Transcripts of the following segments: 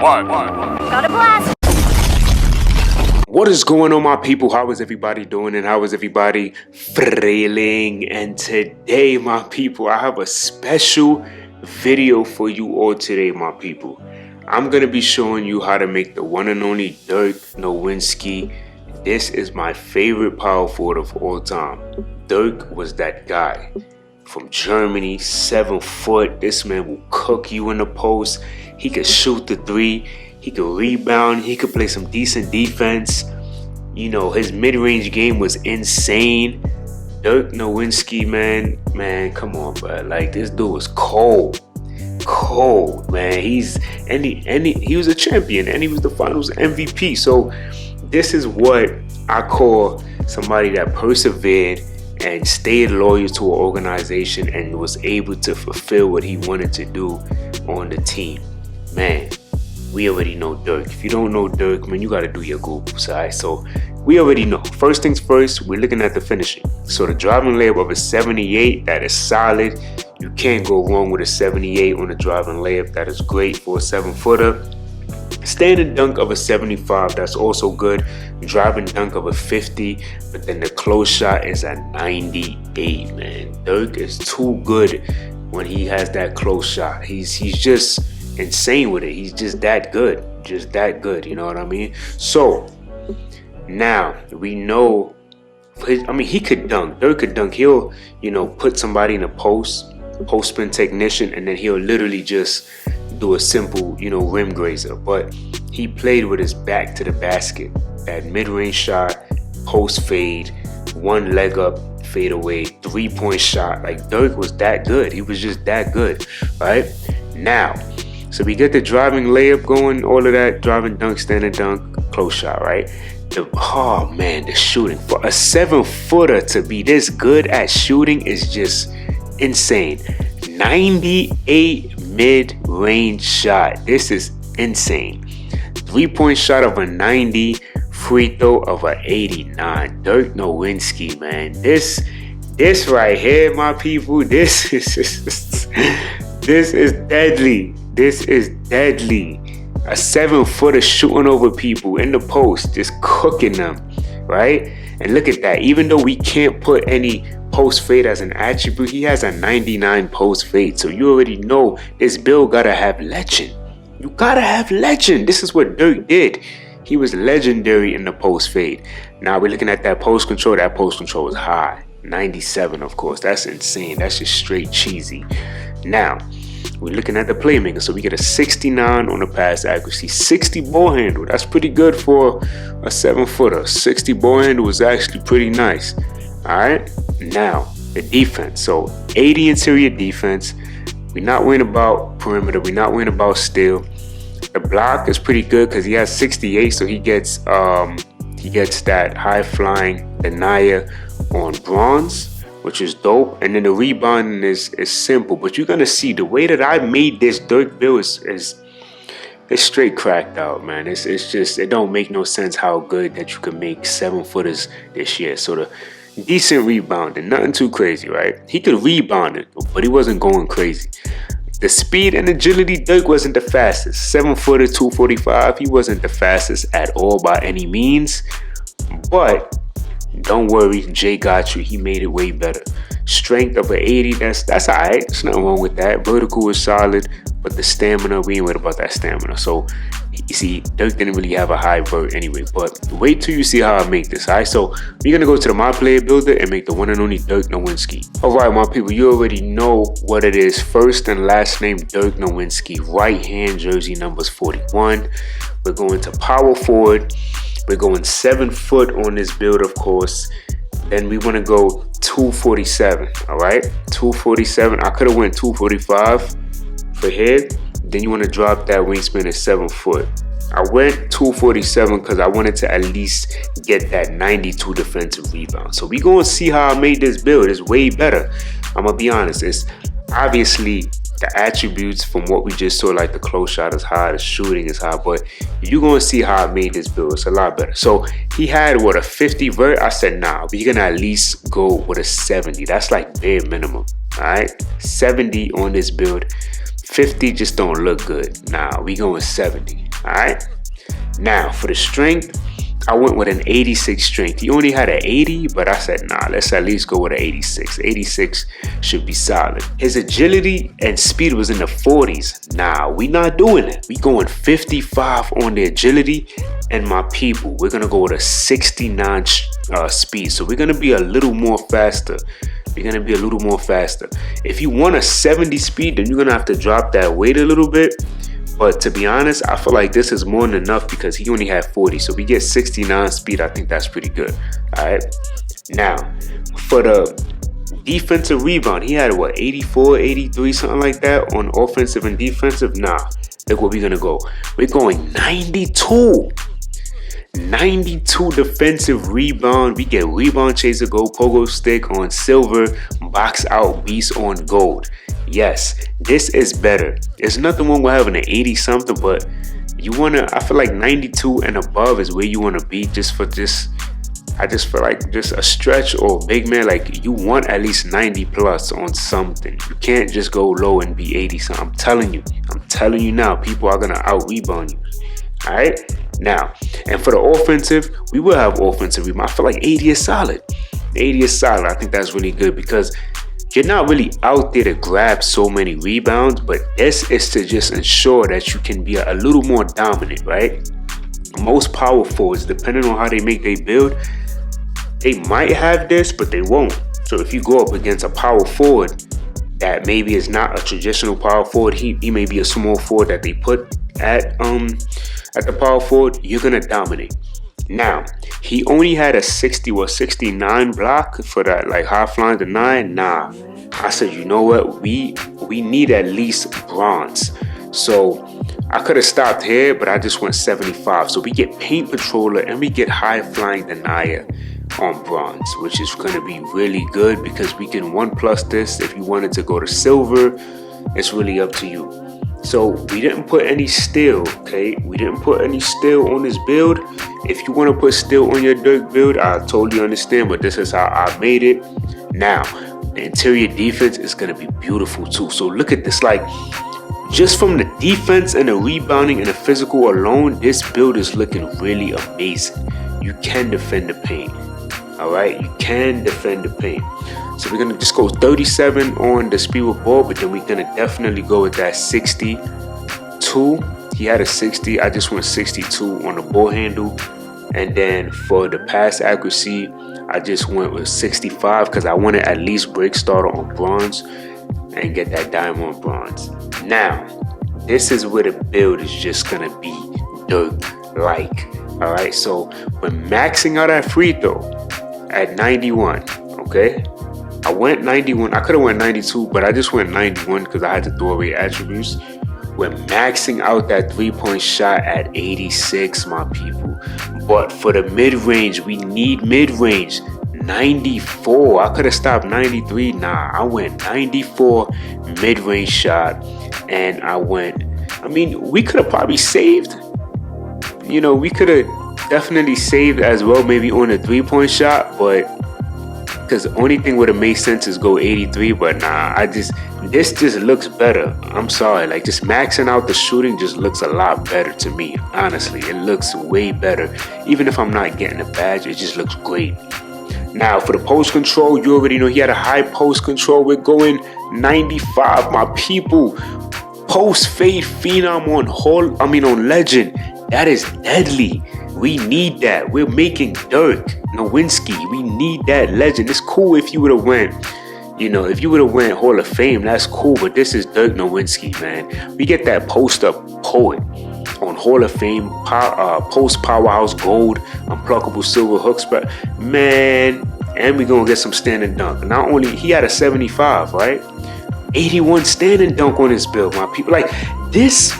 Got a blast. What is going on, my people? How is everybody doing and how is everybody feeling? And today, my people, I have a special video for you all today, my people. I'm going to be showing you how to make the one and only Dirk Nowitzki. This is my favorite power forward of all time. Dirk was that guy from Germany, 7 foot. This man will cook you in the post. He could shoot the three. He could rebound. He could play some decent defense. You know, his mid-range game was insane. Dirk Nowitzki, man, come on, bro. Like, this dude was cold, man. He was a champion and he was the Finals MVP. So this is what I call somebody that persevered and stayed loyal to an organization and was able to fulfill what he wanted to do on the team. Man, we already know Dirk. If you don't know Dirk, man, you got to do your Googles, alright? So we already know. First things first, we're looking at the finishing. So the driving layup of a 78, that is solid. You can't go wrong with a 78 on the driving layup. That is great for a 7-footer. Standing dunk of a 75, that's also good. Driving dunk of a 50, but then the close shot is a 98, man. Dirk is too good when he has that close shot. He's just insane with it. He's just that good. You know what I mean? So now we know, he could dunk. Dirk could dunk. He'll, put somebody in a post spin technician, and then he'll literally just do a simple, rim grazer. But he played with his back to the basket. That mid-range shot, post fade, one leg up, fade away, 3-point shot. Like, Dirk was that good. He was just that good, right? Now, so we get the driving layup going, all of that, driving dunk, standing dunk, close shot, right? The shooting. For a 7-footer to be this good at shooting is just insane. 98 mid-range shot. This is insane. 3-point shot of a 90, free throw of a 89. Dirk Nowitzki, man. This right here, my people, this is deadly. This is deadly. A 7-footer shooting over people in the post, just cooking them, right? And look at that. Even though we can't put any post fade as an attribute, he has a 99 post fade. So you already know this build gotta have legend. You gotta have legend. This is what Dirk did. He was legendary in the post fade. Now we're looking at that post control. That post control is high. 97, of course. That's insane. That's just straight cheesy. Now, we're looking at the playmaker. So we get a 69 on the pass accuracy. 60 ball handle. That's pretty good for a 7-footer. 60 ball handle is actually pretty nice. Alright. Now, the defense. So 80 interior defense. We're not worrying about perimeter. We're not worrying about steal. The block is pretty good because he has 68, so he gets that high flying denier on bronze, which is dope. And then the rebounding is simple, but you're gonna see the way that I made this Dirk build is straight cracked out, man. It's just, it don't make no sense how good that you can make 7-footers this year. So the decent rebounding, nothing too crazy, right? He could rebound it, but he wasn't going crazy. The speed and agility, Dirk wasn't the fastest. 7-footer, 245, he wasn't the fastest at all by any means. But don't worry, Jay got you. He made it way better. Strength of an 80, that's all right. There's nothing wrong with that. Vertical is solid, but the stamina, we ain't worried about that stamina. So, you see, Dirk didn't really have a high vert anyway. But wait till you see how I make this, all right? So, we're going to go to the My Player Builder and make the one and only Dirk Nowitzki. All right, my people, you already know what it is. First and last name, Dirk Nowitzki. Right hand jersey numbers 41. We're going to power forward. We're going 7 foot on this build, of course. Then we want to go 247, all right? 247. I could have went 245 for head. Then you want to drop that wingspan at 7 foot. I went 247 because I wanted to at least get that 92 defensive rebound. So we going to see how I made this build. It's way better. I'm going to be honest. It's obviously the attributes from what we just saw, like the close shot is high, the shooting is high, but you're going to see how I made this build. It's a lot better. So he had, a 50 vert? I said, nah, we're going to at least go with a 70. That's like bare minimum, all right? 70 on this build. 50 just don't look good. Nah, we going 70. All right. Now for the strength, I went with an 86 strength. He only had an 80, but I said, nah, let's at least go with an 86. 86 should be solid. His agility and speed was in the 40s. Nah, we not doing it. We going 55 on the agility. And my people, we're going to go with a 69 speed. So we're going to be a little more faster. We're going to be a little more faster. If you want a 70 speed, then you're going to have to drop that weight a little bit. But to be honest, I feel like this is more than enough because he only had 40. So we get 69 speed. I think that's pretty good. All right. Now, for the defensive rebound, he had what, 84, 83, something like that on offensive and defensive. Nah, look where we're going to go. We're going 92. 92 defensive rebound. We get rebound chaser gold, pogo stick on silver, box out beast on gold. Yes, this is better. There's nothing wrong with having an 80 something, but you wanna, I feel like 92 and above is where you wanna be just for this. I just feel like just a stretch or big man, like you want at least 90 plus on something. You can't just go low and be 80. So I'm telling you now, people are gonna out rebound you. All right. Now, and for the offensive, we will have offensive rebound. I feel like 80 is solid. 80 is solid. I think that's really good because you're not really out there to grab so many rebounds, but this is to just ensure that you can be a little more dominant, right? Most power forwards, depending on how they make their build, they might have this, but they won't. So if you go up against a power forward that maybe is not a traditional power forward, he may be a small forward that they put at the power forward, you're gonna dominate. Now, he only had a 60 or 69 block for that, like high flying to 9. Nah, I said, you know what? We need at least bronze. So I could have stopped here, but I just went 75. So we get paint patroller and we get high flying denier on bronze, which is going to be really good because we can 1+ this. If you wanted to go to silver, it's really up to you. So we didn't put any steel, okay? We didn't put any steel on this build. If you want to put steel on your Dirk build, I totally understand, but this is how I made it. Now, the interior defense is going to be beautiful too. So look at this, like just from the defense and the rebounding and the physical alone, this build is looking really amazing. You can defend the paint, all right? You can defend the paint. So we're going to just go 37 on the speed with ball, but then we're going to definitely go with that 62. He had a 60. I just went 62 on the ball handle. And then for the pass accuracy, I just went with 65 because I wanted at least break starter on bronze and get that diamond on bronze. Now, this is where the build is just going to be Dirk-like. All right, so we're maxing out our free throw at 91, okay? I went 91. I could have went 92, but I just went 91 because I had to throw away attributes. We're maxing out that 3-point shot at 86, my people. But for the mid-range, we need mid-range. 94. I could have stopped 93. Nah, I went 94 mid-range shot. And we could have probably saved. You know, we could have definitely saved as well, maybe on a 3-point shot, but because the only thing would have made sense is go 83, but nah, this just looks better. I'm sorry, like just maxing out the shooting just looks a lot better to me. Honestly, it looks way better. Even if I'm not getting a badge, it just looks great. Now for the post control, you already know he had a high post control. We're going 95, my people. Post fade phenom on legend. That is deadly. We need that. We're making Dirk Nowitzki. We need that legend. It's cool if you would have went, if you would have went Hall of Fame, that's cool. But this is Dirk Nowitzki, man. We get that post-up poet on Hall of Fame, post powerhouse gold, unpluckable silver hooks, but man, and we're gonna get some standing dunk. Not only he had a 75, right? 81 standing dunk on his build, my people. Like this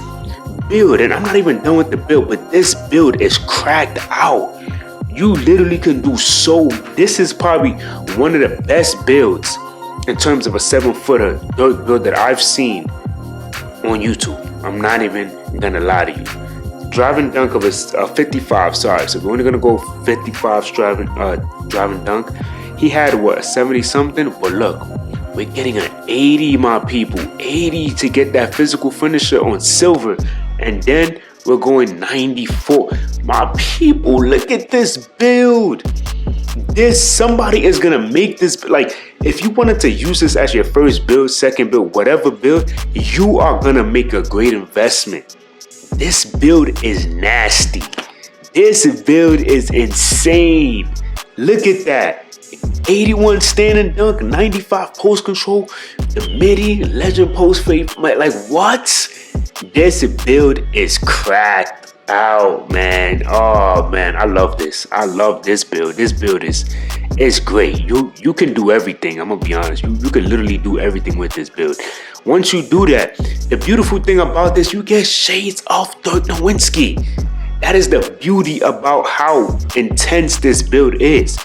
build, and I'm not even done with the build, but this build is cracked out. You literally can do this is probably one of the best builds in terms of a 7-footer Dirk build that I've seen on YouTube. I'm not even gonna lie to you. Driving dunk of a 55, sorry. So we're only gonna go 55 driving dunk. He had a 70 something, but look, we're getting an 80, my people. 80 to get that physical finisher on silver. And then We're going 94. My people, look at this build. Somebody is gonna make this, like, if you wanted to use this as your first build, second build, whatever build, you are gonna make a great investment. This build is nasty. This build is insane. Look at that. 81 standing dunk, 95 post control, the midi, legend post fade. Like what? This build is cracked out, man. Oh man, I love this. I love this build. This build is great. You can do everything. I'm gonna be honest. You can literally do everything with this build. Once you do that, the beautiful thing about this, you get shades of Dirk Nowitzki. That is the beauty about how intense this build is.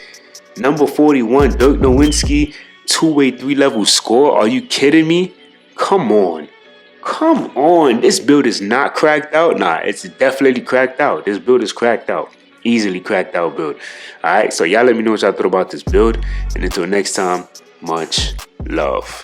Number 41, Dirk Nowitzki, 2-way 3-level score. Are you kidding me? Come on. Come on. This build is not cracked out. Nah, it's definitely cracked out. This build is cracked out. Easily cracked out build. Alright, so y'all let me know what y'all thought about this build. And until next time, much love.